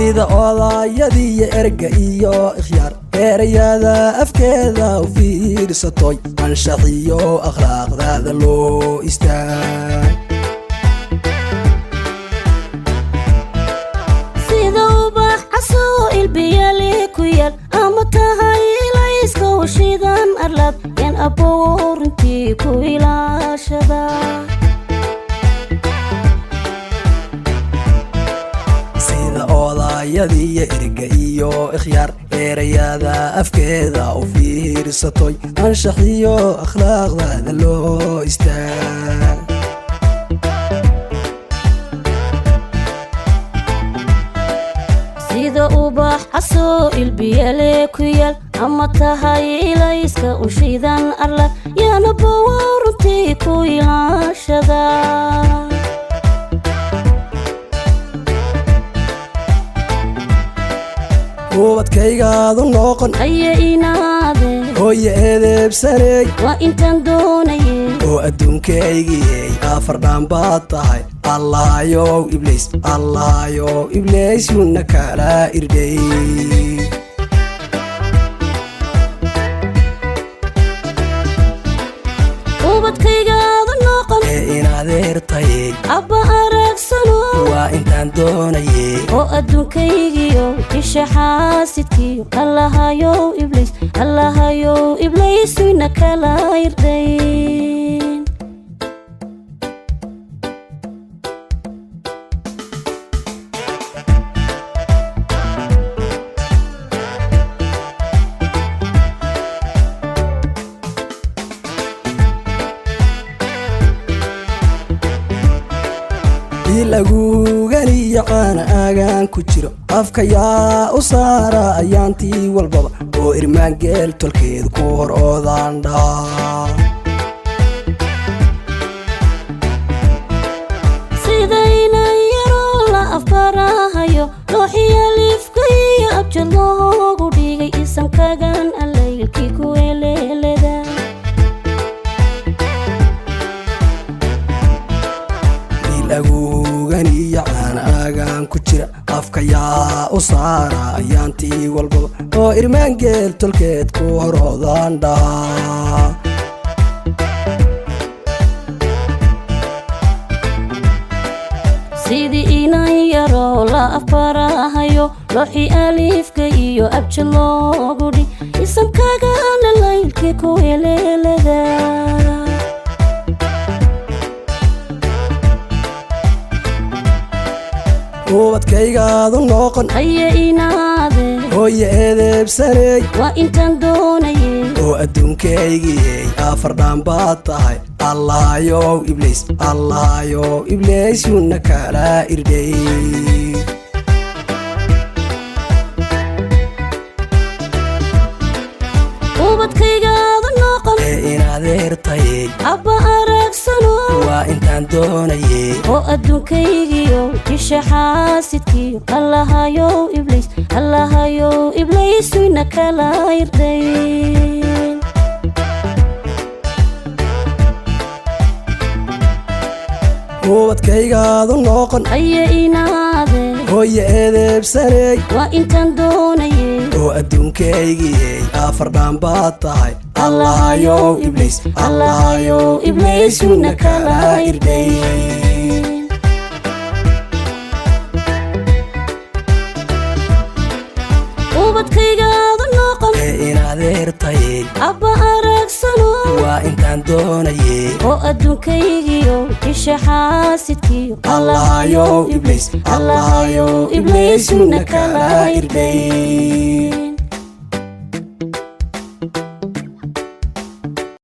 سيدا أولا يدي إرقائيو إخيار إريادا أفكادا وفير ستوي أنشاطيو أخلاق ذا لو إستان سيدا وباح عصو البيالي كويال أمتها إليسك وشيدان أرلاد ين أبور انتي كويلا شدا يدي إرقائيو إخيار إريادا أفكادا وفير ستوي أنشاطيو أخلاق ذا لو إستان سيدا وباح عصو البيالي كويال أمتها إليسك وشيدان أرلاد ين أبور انتي كويلا شدا ubadkaygaadu noqon aya inaade hooyo eedeebsanay waa intaan doonayay oo adduunkaygiyey afar dhaan baad tahay allahayow ibliis yuna kala irdhay ubadkaygaadu noqon ee inadeertayey abba aragsano waa intaan doonayay oo adduunkaygiyo isha xaasidkiyo allahayow ibliis yuna kala irdhayn laguganiyo caana aagaan ku jiro afka yaa u saara ayaantii walbaba oo irmaan geel tolkeed ku hor oodaan dhaa sidaynan yaroo la afbarahayo looxiya liifka iyo abjad loogu dhigay isankagan allaylkii ku eleelada laguganiyo caana aagaan ku jira afka yaa u saara ayaantii walbaba oo irmaan geel tolkeed ku hor oodaan dhaa sidii inan yaroo la afbarahayo looxi aliifka iyo abjad loogu dhig isankagan allaylkii ku eleelada ubadkaygaadu noqon aya inaade hooyo eedeebsanay waa intaan doonayay oo adduunkaygiyey afar dhaan baad tahay allahayow ibliis yuna kala irdhay ubadkaygaadu noqon ee inadeertayey abba aragsano waa intaan doonayay oo adduunkaygiyo isha xaasidkiyo allahayow ibliis yuna kala irdhayn ubadkaygaadu noqon aya inaade hooyo eedeebsanay waa intaan doonayay oo adduunkaygiyey afar dhaan baad tahay allahayow ibliis yuna kala irdhay ubadkaygaadu noqon ee inadeertayey abba aragsano waa intaan doonayay oo adduunkaygiyo isha xaasidkiyo allahayow ibliis yuna kala irdhay